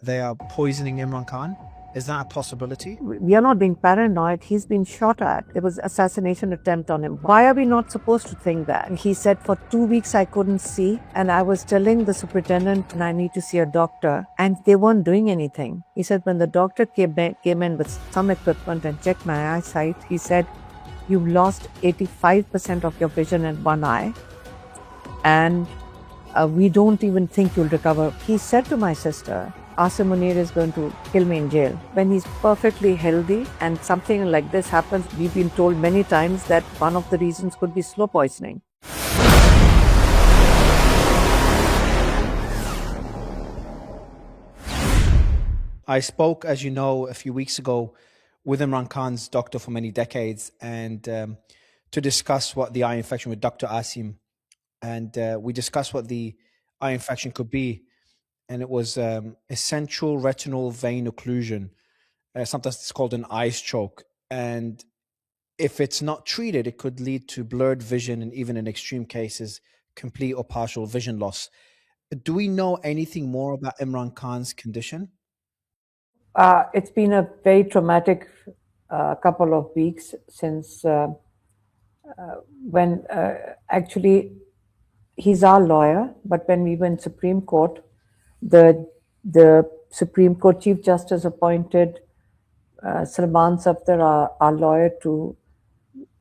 they are poisoning Imran Khan? Is that a possibility? We are not being paranoid. He's been shot at. There was assassination attempt on him. Why are we not supposed to think that? He said for 2 weeks I couldn't see, and I was telling the superintendent I need to see a doctor, and they weren't doing anything. He said when the doctor came in with some equipment and checked my eyesight, he said, "You've lost 85% of your vision in one eye, and we don't even think you'll recover." He said to my sister, Asim Munir is going to kill me in jail. When he's perfectly healthy and something like this happens, we've been told many times that one of the reasons could be slow poisoning. I spoke, as you know, a few weeks ago with Imran Khan's doctor for many decades, and to discuss what the eye infection with Dr. Asim, and we discussed what the eye infection could be, and it was essential retinal vein occlusion, sometimes it's called an eye stroke, and if it's not treated, it could lead to blurred vision and even in extreme cases, complete or partial vision loss. Do we know anything more about Imran Khan's condition? It's been a very traumatic couple of weeks since when actually he's our lawyer, but when we went Supreme Court, the Supreme Court Chief Justice appointed Salman Safdar, our lawyer, to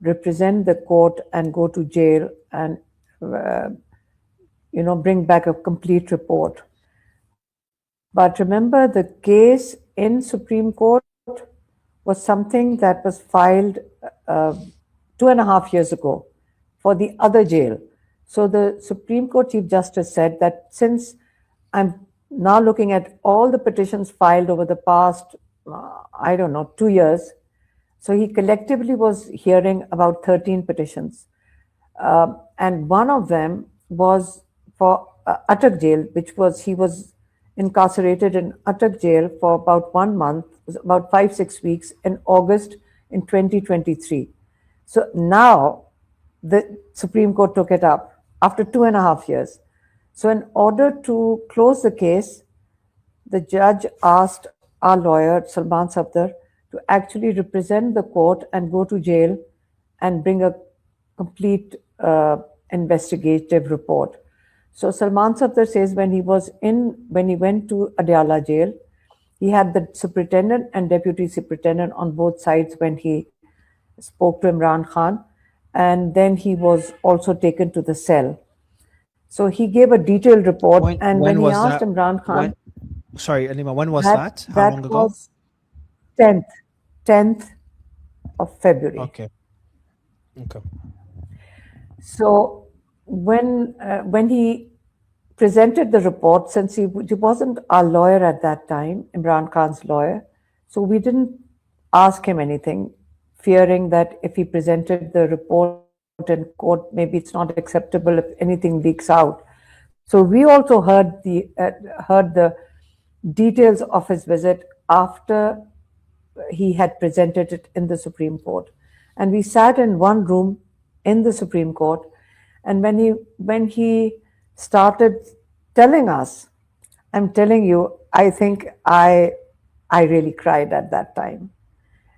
represent the court and go to jail and bring back a complete report. But remember, the case in Supreme Court was something that was filed 2.5 years ago for the other jail. So the Supreme Court Chief Justice said that since I'm now looking at all the petitions filed over the past, 2 years, so he collectively was hearing about 13 petitions. And one of them was for Attak jail, he was incarcerated in Attak jail for about 1 month, about 5-6 weeks in August in 2023. So now the Supreme Court took it up after 2.5 years. So in order to close the case, the judge asked our lawyer, Salman Safdar, to actually represent the court and go to jail and bring a complete investigative report. So Salman Safdar says when he went to Adyala jail, he had the superintendent and deputy superintendent on both sides when he spoke to Imran Khan, and then he was also taken to the cell. So he gave a detailed report, and when he asked Imran Khan, sorry, Alima, when was that? How long ago? That was 10th of February. Okay. So when he presented the report, since he wasn't our lawyer at that time, Imran Khan's lawyer, so we didn't ask him anything, fearing that if he presented the report in court, maybe it's not acceptable if anything leaks out. So we also heard the details of his visit after he had presented it in the Supreme Court. And we sat in one room in the Supreme Court, and when he started telling us, I'm telling you, I think I really cried at that time.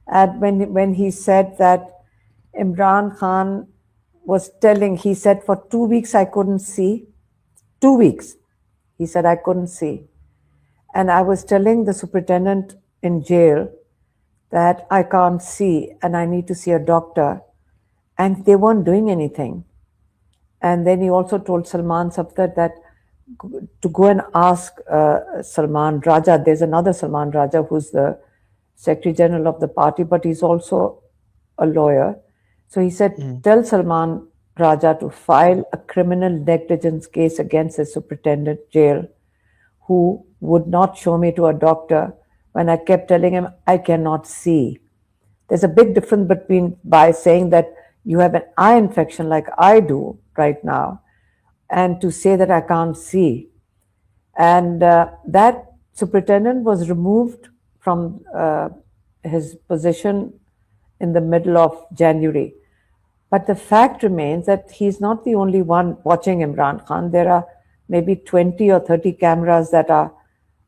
And when he said that Imran Khan was telling, he said for 2 weeks I couldn't see. 2 weeks, he said I couldn't see. And I was telling the superintendent in jail that I can't see and I need to see a doctor. And they weren't doing anything. And then he also told Salman Safdar that to go and ask Salman Raja. There's another Salman Raja who's the Secretary General of the party, but he's also a lawyer. So he said, tell Salman Raja to file a criminal negligence case against the superintendent jail, who would not show me to a doctor when I kept telling him I cannot see. There's a big difference between by saying that you have an eye infection like I do right now, and to say that I can't see. And that superintendent was removed from his position in the middle of January. But the fact remains that he's not the only one watching Imran Khan. There are maybe 20 or 30 cameras that are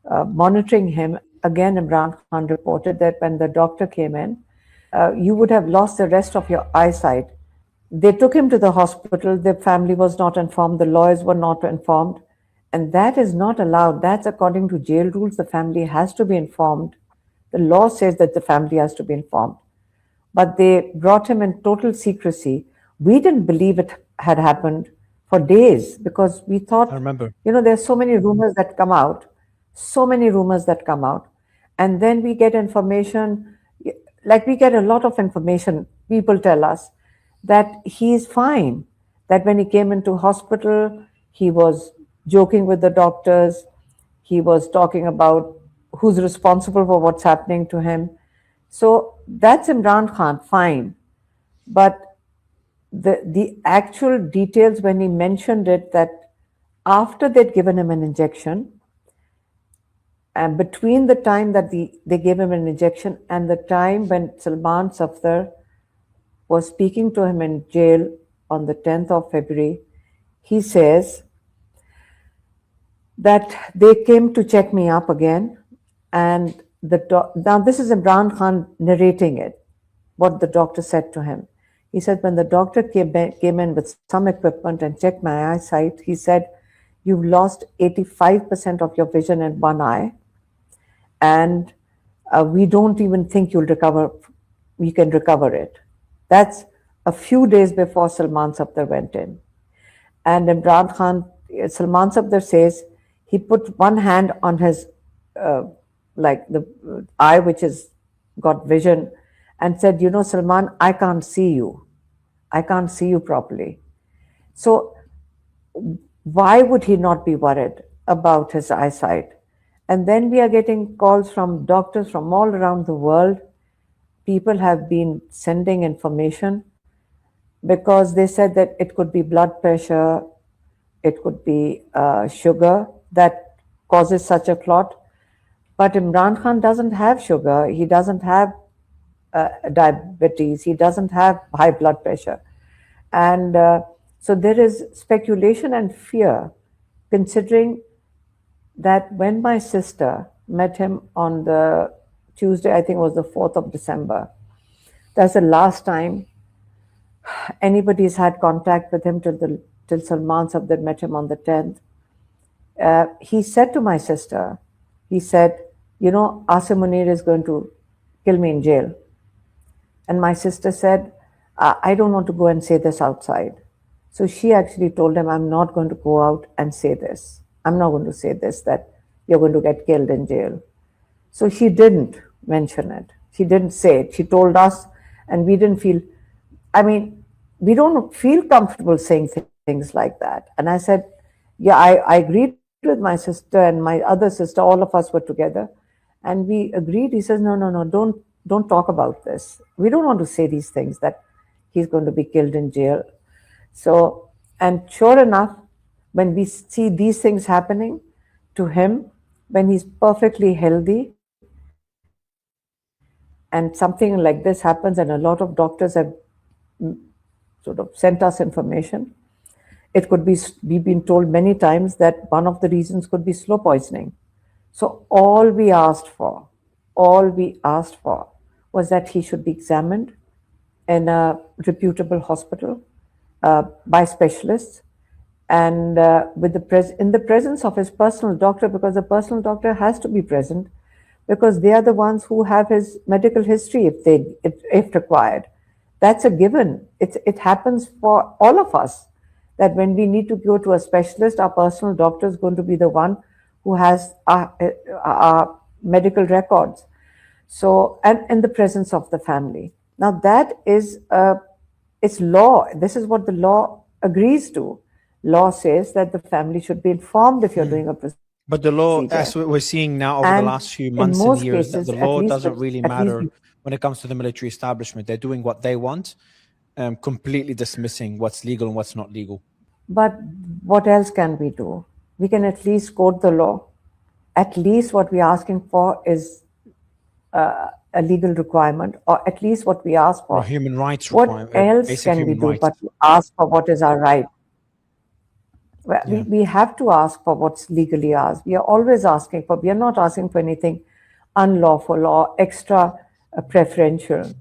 monitoring him. Again, Imran Khan reported that when the doctor came in, you would have lost the rest of your eyesight. They took him to the hospital. The family was not informed. The lawyers were not informed. And that is not allowed. That's according to jail rules. The family has to be informed. The law says that the family has to be informed. But they brought him in total secrecy. We didn't believe it had happened for days because we thought, I remember. there's so many rumors that come out, so many rumors that come out. And then we get information, like we get a lot of information. People tell us that he's fine, that when he came into hospital, he was joking with the doctors, he was talking about who's responsible for what's happening to him. So that's Imran Khan, fine. But the actual details, when he mentioned it, that after they'd given him an injection, and between the time that they gave him an injection and the time when Salman Safdar was speaking to him in jail on the 10th of February, he says that they came to check me up again. And now this is Imran Khan narrating it, what the doctor said to him. He said, when the doctor came in with some equipment and checked my eyesight, he said, you've lost 85% of your vision in one eye. And we don't even think you can recover it. That's a few days before Salman Safdar went in. And Imran Khan, Salman Safdar says, he put one hand on his, like the eye which has got vision, and said, Salman, I can't see you. I can't see you properly. So why would he not be worried about his eyesight? And then we are getting calls from doctors from all around the world. People have been sending information because they said that it could be blood pressure, it could be sugar that causes such a clot. But Imran Khan doesn't have sugar, he doesn't have diabetes, he doesn't have high blood pressure. And so there is speculation and fear, considering that when my sister met him on the Tuesday, I think it was the 4th of December, that's the last time anybody's had contact with him till Salman Safdar met him on the 10th. He said to my sister, he said, Asim Munir is going to kill me in jail. And my sister said, I don't want to go and say this outside. So she actually told him, I'm not going to go out and say this. I'm not going to say this, that you're going to get killed in jail. So she didn't mention it. She didn't say it. She told us, and we didn't feel, we don't feel comfortable saying things like that. And I said, yeah, I agreed with my sister and my other sister, all of us were together. And we agreed. He says, no, don't talk about this. We don't want to say these things, that he's going to be killed in jail. So, and sure enough, when we see these things happening to him, when he's perfectly healthy, and something like this happens, and a lot of doctors have sort of sent us information, it could be, we've been told many times that one of the reasons could be slow poisoning. So all we asked for was that he should be examined in a reputable hospital by specialists, and in the presence of his personal doctor, because the personal doctor has to be present, because they are the ones who have his medical history if required. That's a given. It happens for all of us, that when we need to go to a specialist, our personal doctor is going to be the one who has our medical records. So, and in the presence of the family. Now that is, it's law. This is what the law agrees to. Law says that the family should be informed if you're doing a procedure. But the law, as we're seeing now over the last few months and years, that the law doesn't really matter when it comes to the military establishment. They're doing what they want, completely dismissing what's legal and what's not legal. But what else can we do? We can at least quote the law. At least what we're asking for is a legal requirement, or at least what we ask for. A human rights requirement. What else can we do but to ask for what is our right? We have to ask for what's legally ours. We are always asking for, we are not asking for anything unlawful or extra preferential,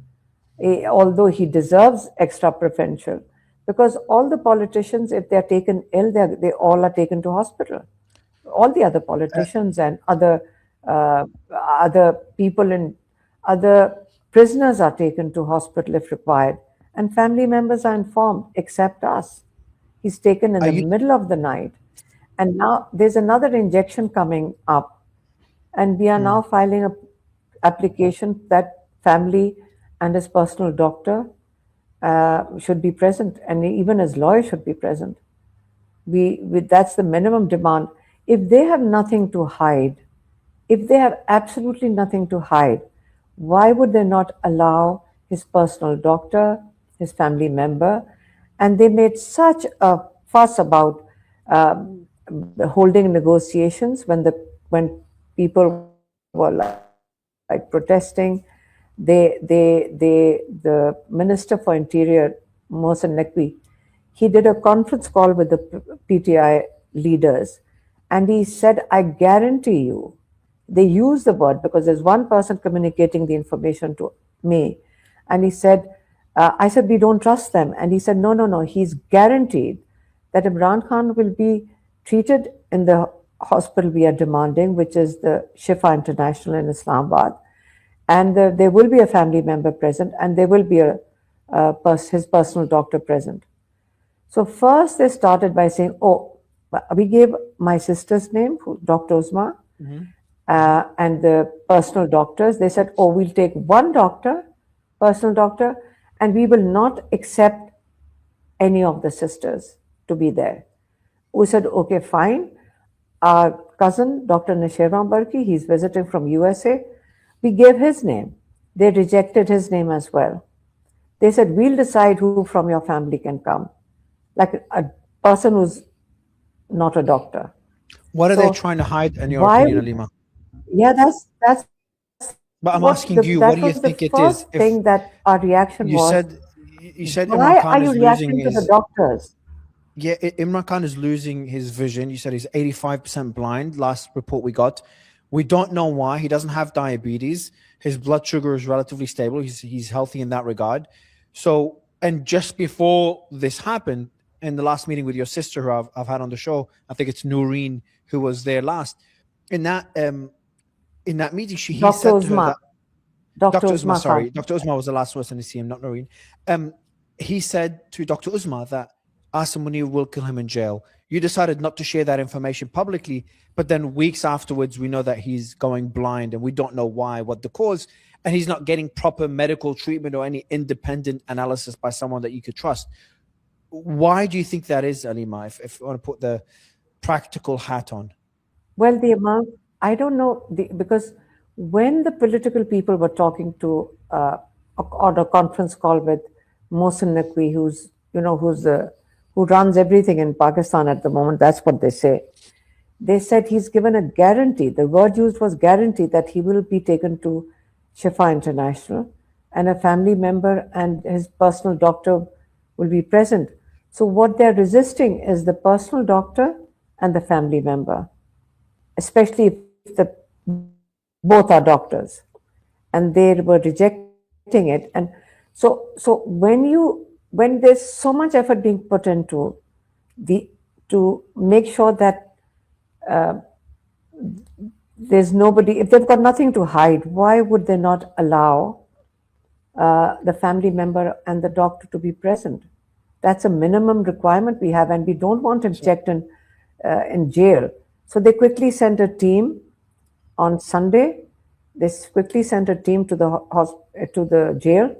although he deserves extra preferential. Because all the politicians, if they're taken ill, they all are taken to hospital. All the other politicians and other people and other prisoners are taken to hospital if required, and family members are informed, except us. He's taken in Are the you? middle of the night, and now there's another injection coming up, and we are now filing a application that family and his personal doctor should be present, and even his lawyer should be present. That's the minimum demand. If they have nothing to hide, if they have absolutely nothing to hide, why would they not allow his personal doctor, his family member? And they made such a fuss about holding negotiations when people were like protesting. The Minister for Interior, Mohsen Naqvi, he did a conference call with the PTI leaders, and he said, I guarantee you, they use the word because there's one person communicating the information to me. And he said, I said, we don't trust them. And he said, no, no, no, he's guaranteed that Imran Khan will be treated in the hospital we are demanding, which is the Shifa International in Islamabad. And there will be a family member present, and there will be his personal doctor present. So first they started by saying, oh, we gave my sister's name, Dr. Uzma, and the personal doctors. They said, oh, we'll take one doctor, personal doctor, and we will not accept any of the sisters to be there. We said, okay, fine. Our cousin, Dr. Nishirram Barki, he's visiting from USA. We gave his name. They rejected his name as well. They said, we'll decide who from your family can come. Like a person who's not a doctor. What are they trying to hide, in your opinion, Alima? Yeah, that's. But I'm asking you, what do you think it is? That was the first thing that our reaction was. You said Why Imran Khan are you is losing reacting to the his. doctors? Yeah, Imran Khan is losing his vision. You said he's 85% blind. Last report we got. We don't know why. He doesn't have diabetes. His blood sugar is relatively stable. He's healthy in that regard. So, and just before this happened, in the last meeting with your sister, who I've had on the show, I think it's Noreen who was there last. In that meeting, he said to her that Dr. Uzma, sorry, Dr. Uzma was the last person to see him, not Noreen. He said to Dr. Uzma that Asim Munir will kill him in jail. You decided not to share that information publicly, but then weeks afterwards, we know that he's going blind and we don't know why, what the cause, and he's not getting proper medical treatment or any independent analysis by someone that you could trust. Why do you think that is, Alima, if you want to put the practical hat on? Well, the amount, I don't know, because when the political people were talking to on a conference call with Mohsen Naqvi, who runs everything in Pakistan at the moment, that's what they say. They said he's given a guarantee. The word used was guarantee that he will be taken to Shifa International, and a family member and his personal doctor will be present. So what they're resisting is the personal doctor and the family member, especially if both are doctors, and they were rejecting it. And so when there's so much effort being put into to make sure that there's nobody, if they've got nothing to hide, why would they not allow the family member and the doctor to be present? That's a minimum requirement we have, and we don't want him checked in jail. So they quickly sent a team on Sunday. They quickly sent a team to the jail.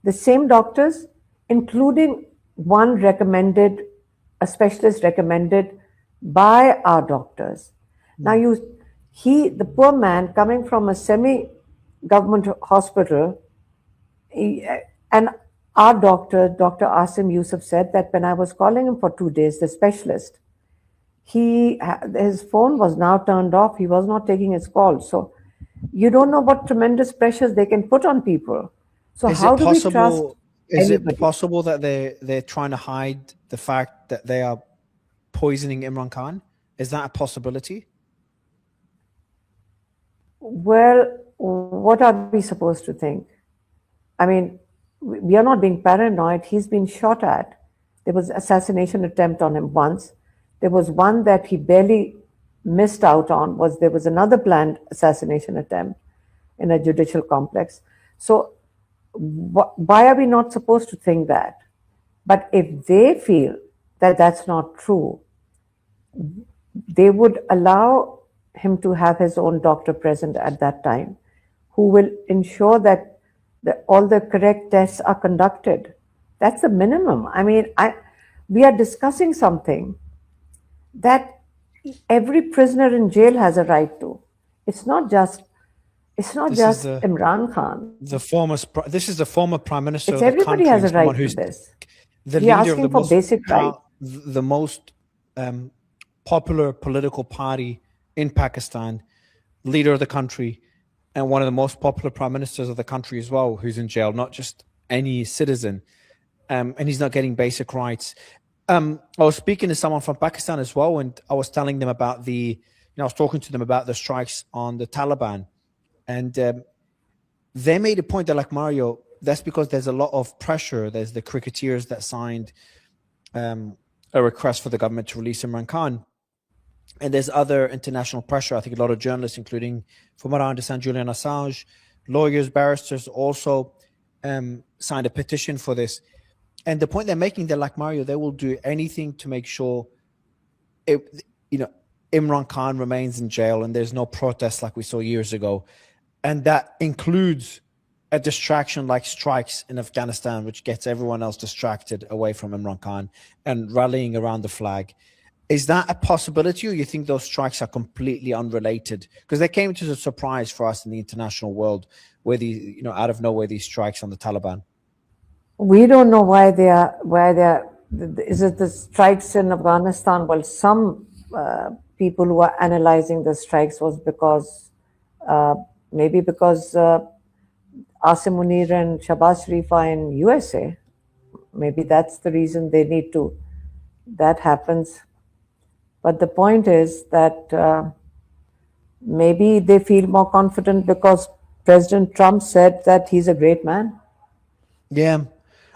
The same doctors, including one a specialist recommended by our doctors. Now the poor man coming from a semi-government hospital, and our doctor, Dr. Asim Yusuf, said that when I was calling him for 2 days, the specialist, his phone was now turned off. He was not taking his calls. So you don't know what tremendous pressures they can put on people. So how do we trust Is anybody? it possible that they're trying to hide the fact that they are poisoning Imran Khan? Is that a possibility? Well, what are we supposed to think? I mean, we are not being paranoid. He's been shot at. There was assassination attempt on him once. There was one that he barely missed out on. There was another planned assassination attempt in a judicial complex. So why are we not supposed to think that? But if they feel that that's not true, they would allow him to have his own doctor present at that time, who will ensure that all the correct tests are conducted. That's the minimum. I mean, we are discussing something that every prisoner in jail has a right to. It's not just Imran Khan. This is the former prime minister of the everybody country. Has a right to this. The We're leader asking of the for most basic right. The most popular political party in Pakistan, leader of the country, and one of the most popular prime ministers of the country as well, who's in jail, not just any citizen, and he's not getting basic rights. I was speaking to someone from Pakistan as well, and I was telling them about I was talking to them about the strikes on the Taliban, and they made a point that, like, Mario, that's because there's a lot of pressure. There's the cricketers that signed a request for the government to release Imran Khan. And there's other international pressure. I think a lot of journalists, including, from what I understand, Julian Assange, lawyers, barristers, also signed a petition for this. And the point they're making, they're like, Mario, they will do anything to make sure Imran Khan remains in jail and there's no protests like we saw years ago. And that includes a distraction like strikes in Afghanistan, which gets everyone else distracted away from Imran Khan and rallying around the flag. Is that a possibility, or you think those strikes are completely unrelated? Because they came as a surprise for us in the international world, where out of nowhere, these strikes on the Taliban. We don't know why they are. Is it the strikes in Afghanistan? Well, some people who are analyzing the strikes was maybe because Asim Munir and Shahbaz Sharif are in USA. Maybe that's the reason they need to. That happens. But the point is that maybe they feel more confident because President Trump said that he's a great man. Yeah.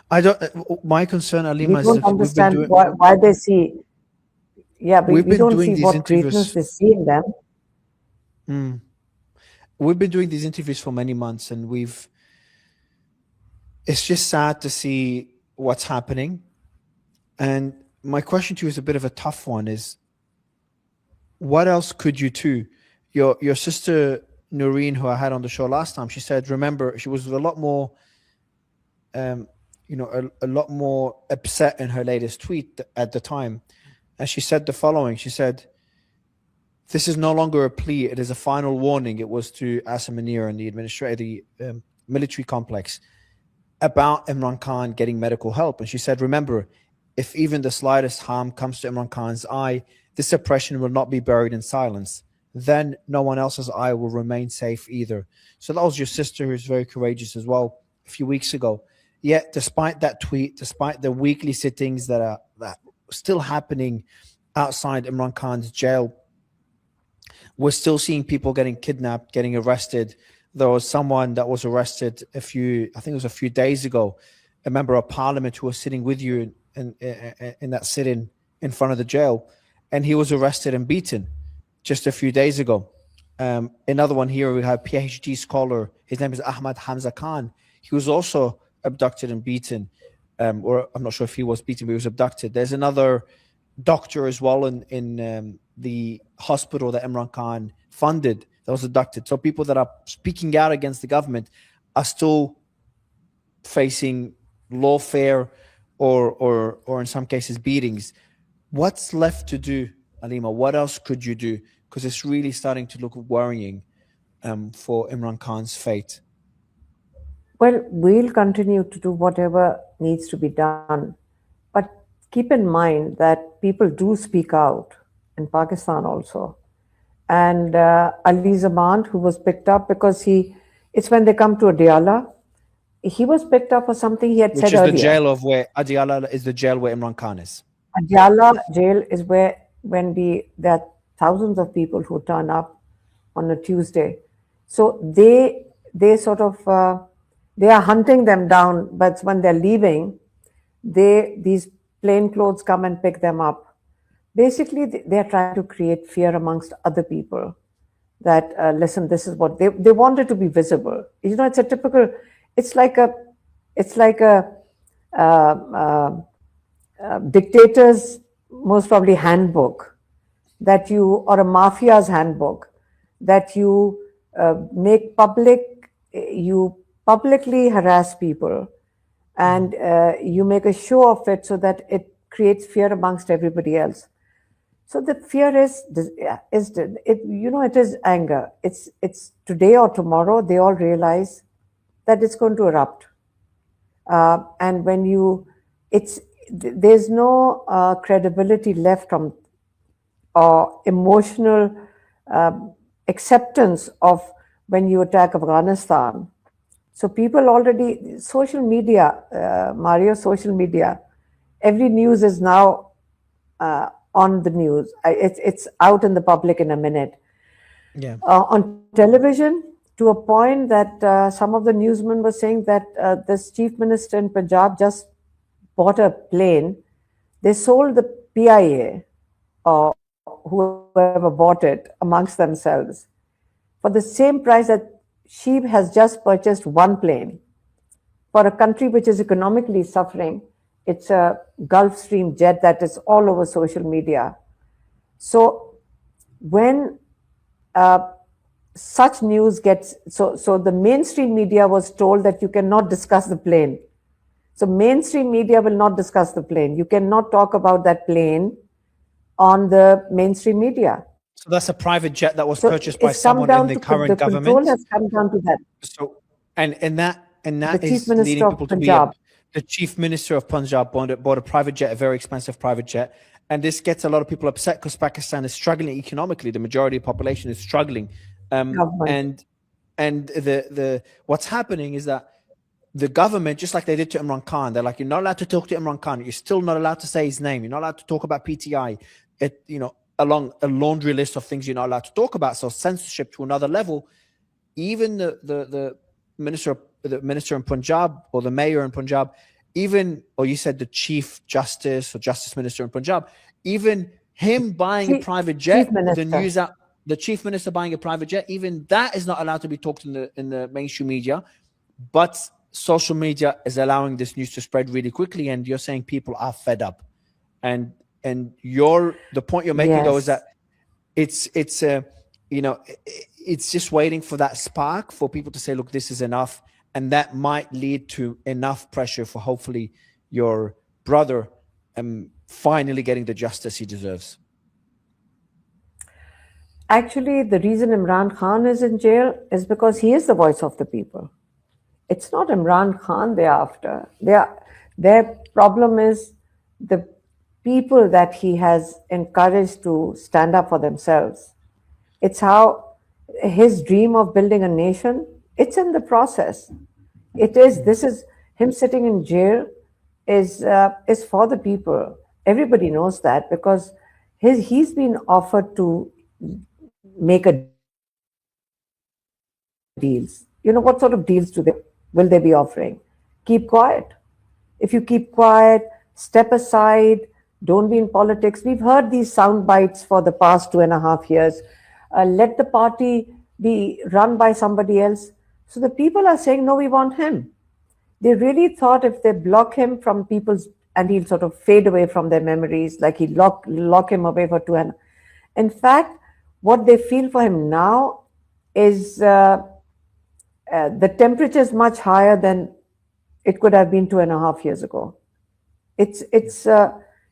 I don't. My concern, Alima, we don't understand why they see. Yeah, we don't see what greatness they see in them. We've been doing these interviews for many months, and it's just sad to see what's happening. And my question to you is a bit of a tough one: is what else could you do? Your sister Noreen, who I had on the show last time, she said, remember, she was a lot more, a lot more upset in her latest tweet at the time. And she said the following. She said, this is no longer a plea. It is a final warning. It was to Asim Munir and the military complex about Imran Khan getting medical help. And she said, remember, if even the slightest harm comes to Imran Khan's eye, this oppression will not be buried in silence. Then no one else's eye will remain safe either. So that was your sister, who's very courageous as well, a few weeks ago. Yet, despite that tweet, despite the weekly sittings that are still happening outside Imran Khan's jail, we're still seeing people getting kidnapped, getting arrested. There was someone that was arrested I think it was a few days ago, a member of parliament who was sitting with you in that sit-in in front of the jail, and he was arrested and beaten just a few days ago. Another one here, we have PhD scholar. His name is Ahmad Hamza Khan. He was also abducted and beaten, or I'm not sure if he was beaten, but he was abducted. There's another doctor as well in the hospital that Imran Khan funded that was abducted. So people that are speaking out against the government are still facing lawfare or in some cases beatings. What's left to do, Alima? What else could you do? Because it's really starting to look worrying for Imran Khan's fate. Well, we'll continue to do whatever needs to be done. But keep in mind that people do speak out in Pakistan also. And Ali Zaman, who was picked up because it's when they come to Adiala, he was picked up for something he had said earlier. Which is the jail of where Adiala is, the jail where Imran Khan is. Adiyala jail is where there are thousands of people who turn up on a Tuesday. So they sort of they are hunting them down, but when they're leaving, these plainclothes come and pick them up. Basically, they are trying to create fear amongst other people that listen, this is what they wanted to be visible. It's a typical. It's like a it's like a uh, uh, dictator's most probably handbook that you, or a mafia's handbook, that you make public, you publicly harass people, and you make a show of it so that it creates fear amongst everybody else. So the fear is it, it is anger. It's today or tomorrow they all realize that it's going to erupt, and when you it's there's no credibility left from or emotional acceptance of when you attack Afghanistan. So people already, social media, Mario, social media, every news is now on the news. It's out in the public in a minute. Yeah. On television, to a point that some of the newsmen were saying that this chief minister in Punjab just bought a plane. They sold the PIA or whoever bought it amongst themselves for the same price that she has just purchased one plane for a country which is economically suffering. It's a Gulfstream jet that is all over social media. So when such news gets so the mainstream media was told that you cannot discuss the plane. So mainstream media will not discuss the plane. You cannot talk about that plane on the mainstream media. So that's a private jet that was So purchased by it's come someone in down the to current the control government. has come down to that. So, and The that chief is minister leading of people to be Punjab. the chief minister of Punjab bought a private jet, a very expensive private jet, and this gets a lot of people upset because Pakistan is struggling economically. The majority of the population is struggling, Government. and the what's happening is that the government, just like they did to Imran Khan, they're like, you're not allowed to talk to Imran Khan. You're still not allowed to say his name. You're not allowed to talk about PTI. Along a laundry list of things you're not allowed to talk about. So censorship to another level. Even the minister in Punjab or the mayor in Punjab, even, or you said the chief justice or justice minister in Punjab, even him buying a private Chief jet, the minister. news out, the chief minister buying a private jet, even that is not allowed to be talked in the mainstream media. But social media is allowing this news to spread really quickly, and you're saying people are fed up. And the point you're making though is Yes. that it's it's just waiting for that spark for people to say, look, this is enough, and that might lead to enough pressure for hopefully your brother finally getting the justice he deserves. Actually, the reason Imran Khan is in jail is because he is the voice of the people. It's not Imran Khan they're after. Their problem is the people that he has encouraged to stand up for themselves. It's how his dream of building a nation, it's in the process. This is him sitting in jail is for the people. Everybody knows that because he's been offered to make a deals. What sort of deals will they be offering? Keep quiet. If you keep quiet, step aside, don't be in politics. We've heard these sound bites for the past 2.5 years. Let the party be run by somebody else. So the people are saying, no, we want him. They really thought if they block him from people's, and he'll sort of fade away from their memories, like he'll lock him away for two and. In fact, what they feel for him now is the temperature is much higher than it could have been 2.5 years ago. It's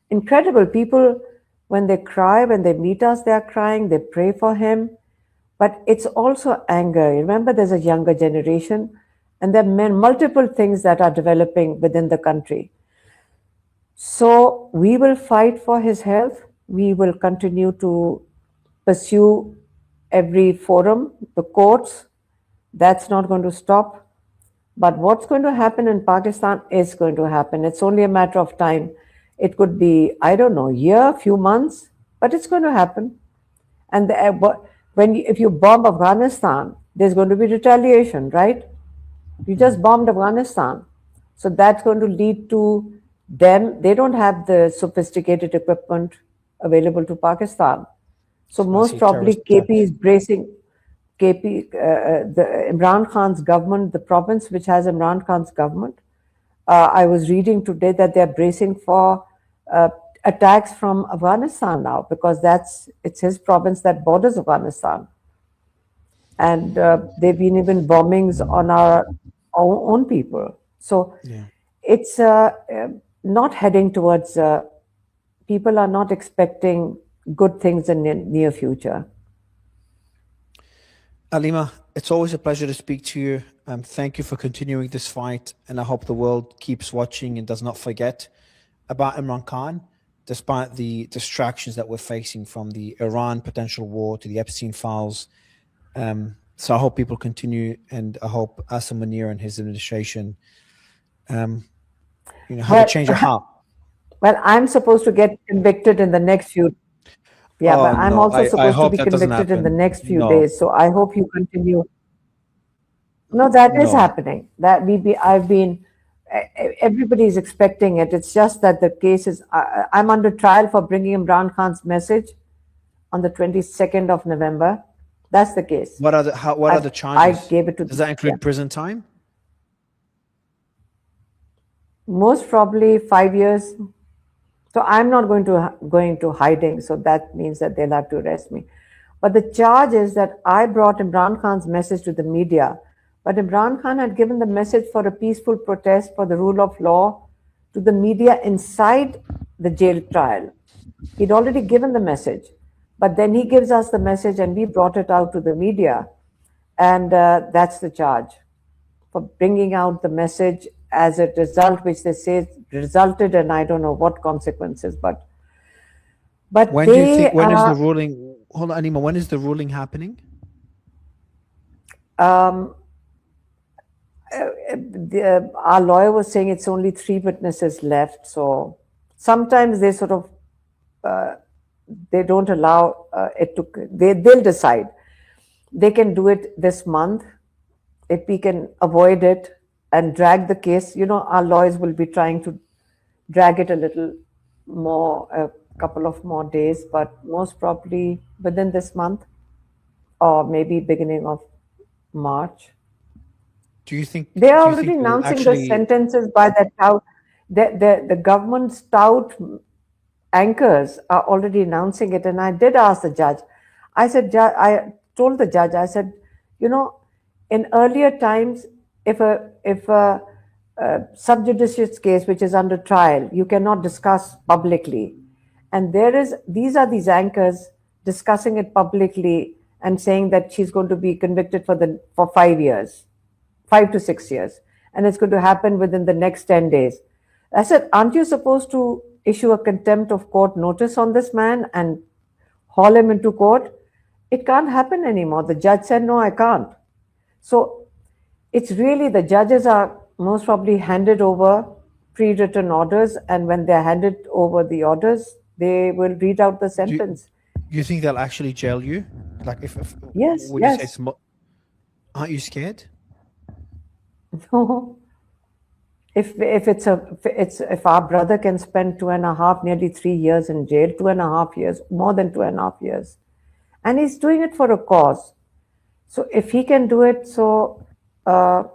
incredible. People, when they cry, when they meet us, they are crying. They pray for him, but it's also anger. Remember, there's a younger generation, and there are multiple things that are developing within the country. So we will fight for his health. We will continue to pursue every forum, the courts. That's not going to stop. But what's going to happen in Pakistan is going to happen. It's only a matter of time. It could be, I don't know, a year, few months, but it's going to happen. And if you bomb Afghanistan, there's going to be retaliation, right? You just bombed Afghanistan. So that's going to lead to them. They don't have the sophisticated equipment available to Pakistan. So most probably KP is bracing. The Imran Khan's government, the province which has Imran Khan's government, I was reading today that they're bracing for attacks from Afghanistan now, because it's his province that borders Afghanistan. And there've been even bombings on our own people. So it's not heading towards, people are not expecting good things in the near future. Alima, it's always a pleasure to speak to you. Thank you for continuing this fight, and I hope the world keeps watching and does not forget about Imran Khan, despite the distractions that we're facing, from the Iran potential war to the Epstein files. So I hope people continue, and I hope Asim Munir and his administration, have a change of heart. Well, I'm supposed to get convicted in the next few. Yeah, but I'm also supposed to be convicted in the next few days. So I hope you continue. No, that is happening. Everybody's expecting it. It's just that the case is, I'm under trial for bringing Imran Khan's message on the 22nd of November. That's the case. What are the charges? I gave it to. Does that include prison time? Most probably 5 years. So I'm not going to hiding. So that means that they'll have to arrest me. But the charge is that I brought Imran Khan's message to the media. But Imran Khan had given the message for a peaceful protest for the rule of law to the media inside the jail trial. He'd already given the message. But then he gives us the message and we brought it out to the media. And that's the charge, for bringing out the message as a result, which they say resulted in I don't know what consequences. But when do you think, when is the ruling? Hold on, Anima. When is the ruling happening? Our lawyer was saying it's only 3 witnesses left. So sometimes they sort of they don't allow it to. They'll decide. They can do it this month if we can avoid it and drag the case. Our lawyers will be trying to drag it a little more, a couple of more days, but most probably within this month or maybe beginning of March. Do you think they are already announcing the sentences by that tout? The government's tout anchors are already announcing it. And I did ask the judge. I said, I told the judge, I said, in earlier times, if a sub judice case which is under trial, you cannot discuss publicly. And these are these anchors discussing it publicly and saying that she's going to be convicted for 5 years, 5 to 6 years. And it's going to happen within the next 10 days. I said, aren't you supposed to issue a contempt of court notice on this man and haul him into court? It can't happen anymore. The judge said, no, I can't. So it's really, the judges are most probably handed over pre-written orders, and when they're handed over the orders, they will read out the sentence. You think they'll actually jail you? Like if yes, would yes. You say aren't you scared? No. If our brother can spend 2.5, nearly 3 years in jail, 2.5 years, more than 2.5 years, and he's doing it for a cause. So if he can do it, so I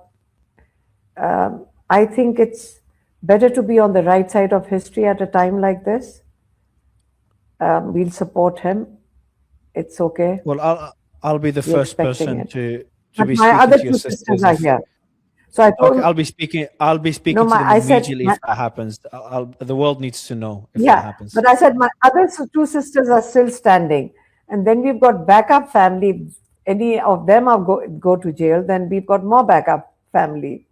think it's better to be on the right side of history at a time like this. We'll support him. It's okay. Well, I'll be the first person to be my speaking other to your two sisters. Are here. So I told I'll be speaking to them immediately if that happens. The world needs to know if that happens. But I said my other 2 sisters are still standing, and then we've got backup family. Any of them are go to jail, then we've got more backup family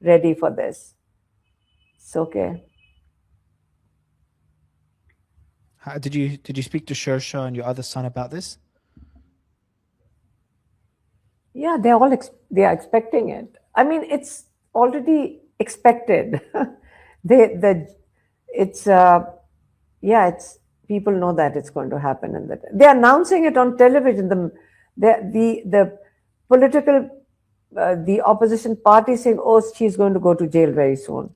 ready for this. It's okay. Did you speak to Shersha and your other son about this? Yeah, they are expecting it. I mean, it's already expected. Yeah, it's people know that it's going to happen, and that they're announcing it on television. The political the opposition party saying, "Oh, she's going to go to jail very soon."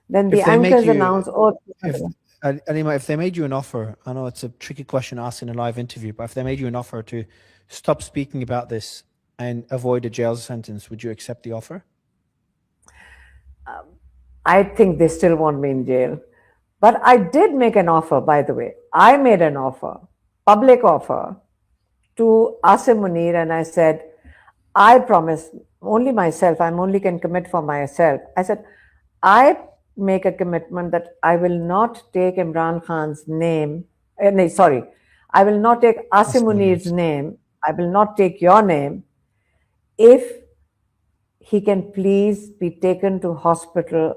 Then the If they made anchors you, announce, "Oh." if Alima, if they made you an offer, I know it's a tricky question to ask in a live interview, but if they made you an offer to stop speaking about this and avoid a jail sentence, would you accept the offer? I think they still want me in jail. But I did make an offer, by the way. I made an offer, public offer, to Asim Munir, and I said, I promise only myself, I'm only can commit for myself. I said, I make a commitment that I will not take Imran Khan's name. No, sorry, I will not take Asim Asim Munir. Munir's name. I will not take your name if he can please be taken to hospital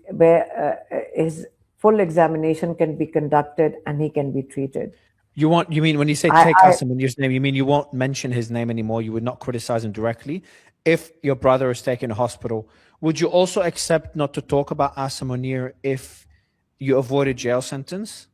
where his full examination can be conducted and he can be treated. You mean when you say I, take I Asim Munir's name, you mean you won't mention his name anymore? You would not criticize him directly. If your brother is taken to hospital, would you also accept not to talk about Asim Munir if you avoid a jail sentence?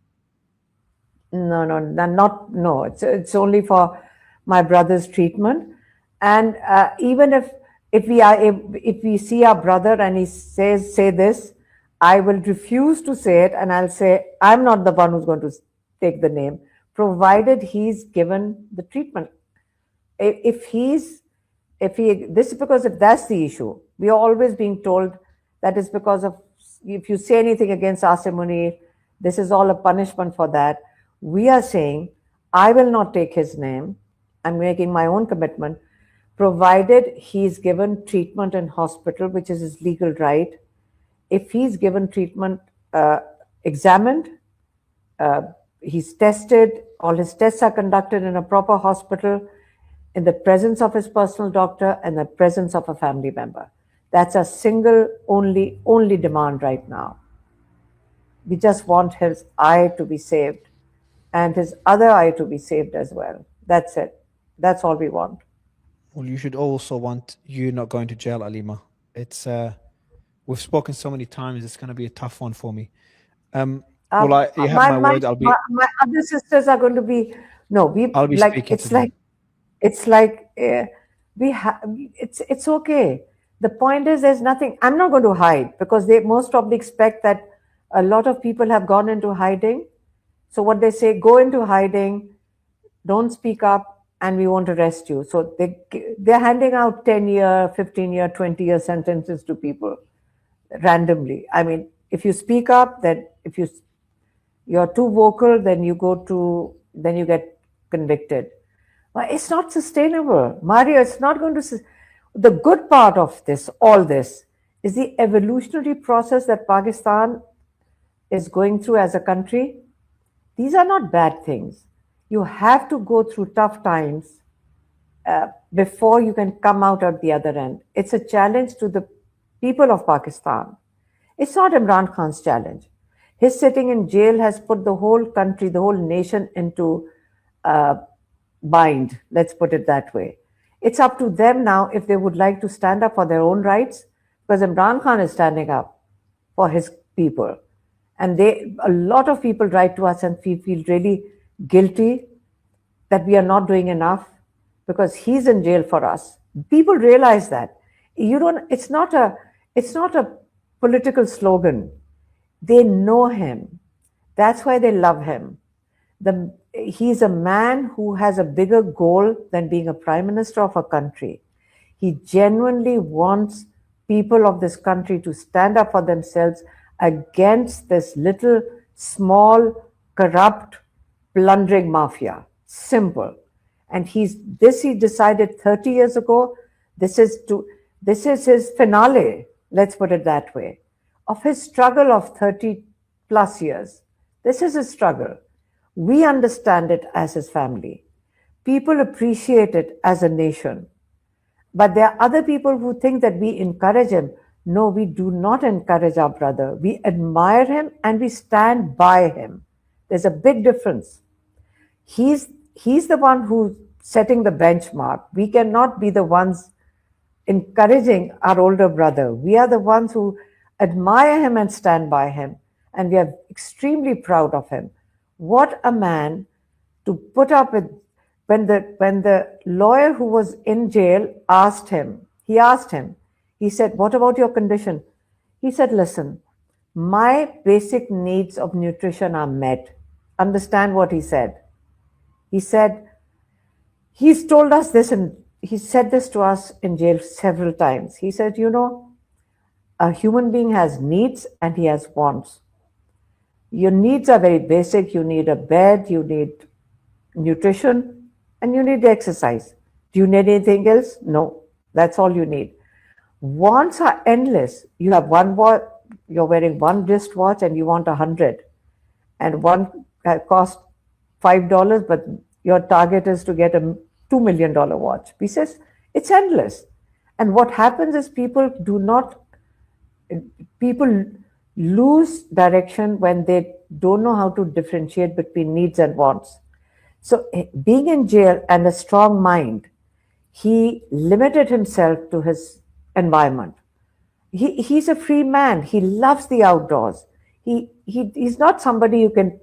not no. It's only for my brother's treatment, and even if we see our brother and he says say this, I will refuse to say it, and I'll say I'm not the one who's going to take the name, provided he's given the treatment. If he's if he this is because if that's the issue, we are always being told that is because of if you say anything against Asim Munir, this is all a punishment for that. We are saying I will not take his name. I'm making my own commitment, provided he's given treatment in hospital, which is his legal right. If he's given treatment, examined, uh, he's tested, all his tests are conducted in a proper hospital, in the presence of his personal doctor and the presence of a family member. That's a single, only demand right now. We just want his eye to be saved and his other eye to be saved as well. That's it. That's all we want. Well, you should also want you not going to jail, Alima. It's we've spoken so many times. It's going to be a tough one for me. Uh, Well, you have my, my my word. my other sisters are going to be no. We I'll be like speaking to them. it's like we have. It's okay. The point is, there's nothing. I'm not going to hide because they most probably expect that a lot of people have gone into hiding. So what they say, go into hiding, don't speak up, and we won't arrest you. So they're handing out 10-year, 15-year, 20-year sentences to people randomly. I mean, if you speak up, then if you're too vocal, then you get convicted. But it's not sustainable, Mario. It's not going to. The good part of this, all this, is the evolutionary process that Pakistan is going through as a country. These are not bad things. You have to go through tough times before you can come out at the other end. It's a challenge to the people of Pakistan. It's not Imran Khan's challenge. His sitting in jail has put the whole country, the whole nation into uh, bind, let's put it that way. It's up to them now if they would like to stand up for their own rights, because Imran Khan is standing up for his people. And a lot of people write to us and we feel really guilty that we are not doing enough because he's in jail for us. People realize that. You don't it's not a political slogan. They know him. That's why they love him. He's a man who has a bigger goal than being a prime minister of a country. He genuinely wants people of this country to stand up for themselves against this little, small, corrupt, plundering mafia. Simple. And he decided 30 years ago. This is his finale, let's put it that way, of his struggle of 30 plus years. This is his struggle. We understand it as his family. People appreciate it as a nation. But there are other people who think that we encourage him. No, we do not encourage our brother. We admire him and we stand by him. There's a big difference. He's the one who's setting the benchmark. We cannot be the ones encouraging our older brother. We are the ones who admire him and stand by him. and we are extremely proud of him. What a man to put up with. When the lawyer who was in jail asked him, he said, "What about your condition?" He said, "Listen, my basic needs of nutrition are met." Understand what he said? He said, he's told us this, and he said this to us in jail several times. He said, a human being has needs and he has wants. Your needs are very basic. You need a bed, you need nutrition, and you need exercise. Do you need anything else? No, that's all you need. Wants are endless. You have one watch, you're wearing one wristwatch and you want 100, and one costs $5, but your target is to get a $2 million watch. He says it's endless. And what happens is people lose direction when they don't know how to differentiate between needs and wants. So, being in jail and a strong mind, he limited himself to his environment. He's a free man. He loves the outdoors. He's not somebody you can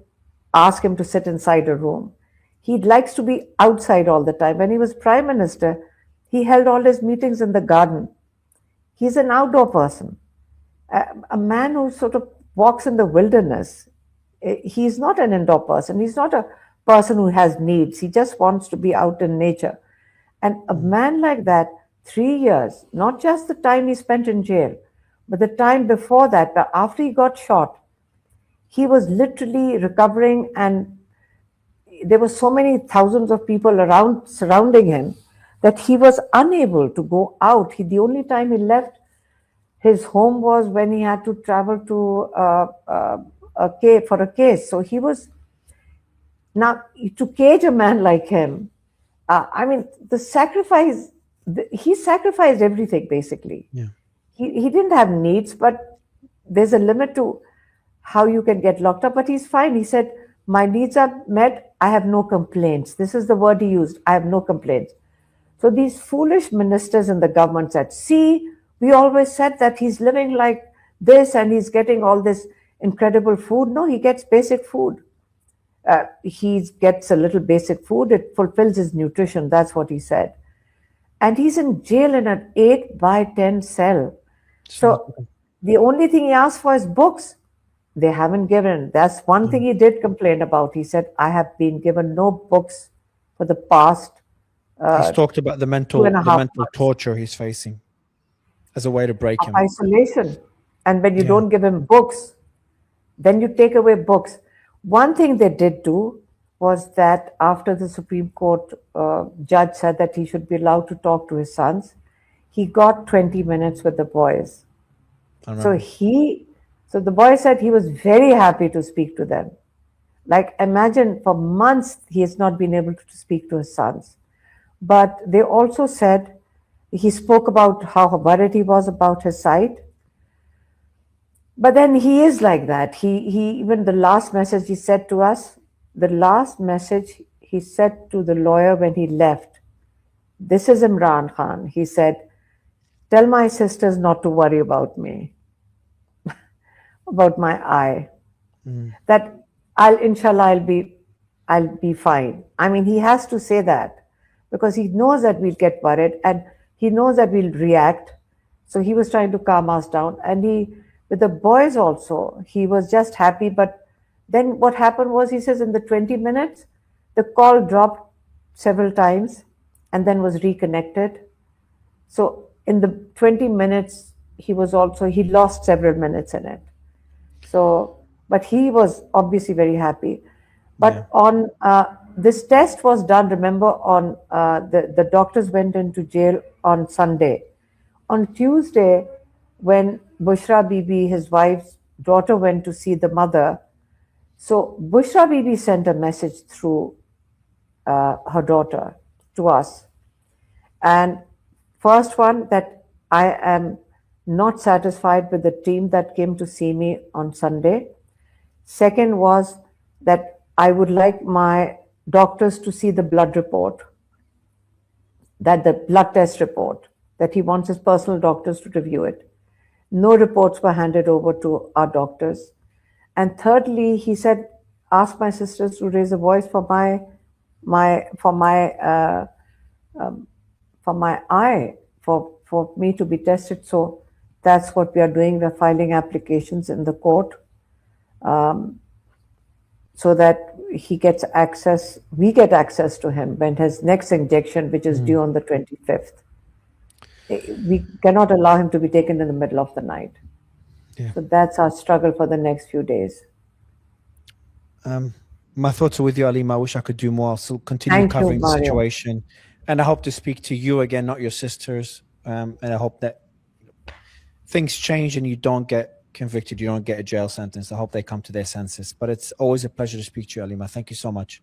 ask him to sit inside a room. He likes to be outside all the time. When he was prime minister, he held all his meetings in the garden. He's an outdoor person, a man who sort of walks in the wilderness. He's not an indoor person. He's not a person who has needs. He just wants to be out in nature. And a man like that, 3 years, not just the time he spent in jail, but the time before that, after he got shot, he was literally recovering, and there were so many thousands of people around surrounding him that he was unable to go out. The only time he left his home was when he had to travel to for a case. So he was, now to cage a man like him. I mean, he sacrificed everything basically. Yeah. He didn't have needs, but there's a limit to how you can get locked up. But he's fine. He said, "My needs are met. I have no complaints." This is the word he used. "I have no complaints." So these foolish ministers in the government said, "See, we always said that he's living like this and he's getting all this incredible food." No, he gets basic food. He gets a little basic food. It fulfills his nutrition. That's what he said. And he's in jail in an 8 by 10 cell. So the only thing he asked for is books. They haven't given. That's one thing he did complain about. He said, "I have been given no books for the past He's talked about the mental 2.5 months torture he's facing as a way to break of him. isolation." And when you don't give him books, then you take away books. One thing they did do was that after the Supreme Court judge said that he should be allowed to talk to his sons, he got 20 minutes with the boys. So the boy said he was very happy to speak to them. Like, imagine, for months he has not been able to speak to his sons. But they also said, he spoke about how worried he was about his sight. But then he is like that. He even the last message he said to us, the last message he said to the lawyer when he left, "This is Imran Khan." He said, "Tell my sisters not to worry about me, about my eye. That inshallah, I'll be fine." I mean, he has to say that because he knows that we'll get worried and he knows that we'll react. So he was trying to calm us down. And with the boys also, he was just happy. But then what happened was, he says, in the 20 minutes, the call dropped several times and then was reconnected. So in the 20 minutes, he lost several minutes in it. So, but he was obviously very happy. But on this test was done, remember, on the doctors went into jail on Sunday. On Tuesday, when Bushra Bibi, his wife's daughter, went to see the mother, so Bushra Bibi sent a message through her daughter to us. And first one, that I am not satisfied with the team that came to see me on Sunday. Second was that I would like my doctors to see the blood report, that the blood test report, that he wants his personal doctors to review it. No reports were handed over to our doctors. And thirdly, he said, ask my sisters to raise a voice for my eye, for me to be tested. So that's what we are doing. We're filing applications in the court, so that he gets access, we get access to him when his next injection, which is due on the 25th. We cannot allow him to be taken in the middle of the night. Yeah. So that's our struggle for the next few days. My thoughts are with you, Alima. I wish I could do more. I'll still continue Thank you, covering the Mario. situation. And I hope to speak to you again, not your sisters. And I hope that things change and you don't get convicted, you don't get a jail sentence. I hope they come to their senses. But it's always a pleasure to speak to you, Alima. Thank you so much.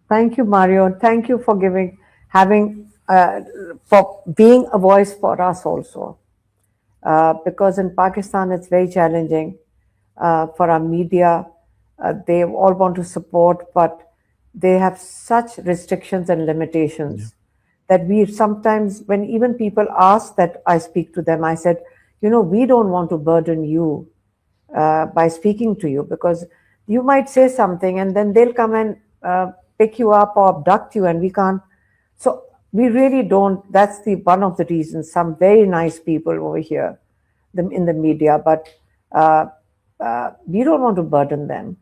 Thank you, Mario. Thank you for for being a voice for us also. Because in Pakistan, it's very challenging for our media. They all want to support, but they have such restrictions and limitations that we sometimes, when even people ask that I speak to them, I said, we don't want to burden you by speaking to you, because you might say something and then they'll come and pick you up or abduct you, and we can't. So we really don't. That's the one of the reasons. Some very nice people over here, in the media, but we don't want to burden them.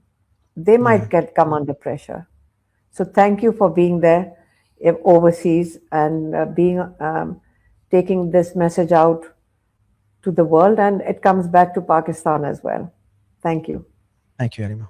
They might come under pressure. So thank you for being there overseas and taking this message out to the world, and it comes back to Pakistan as well. Thank you. Thank you, Alima.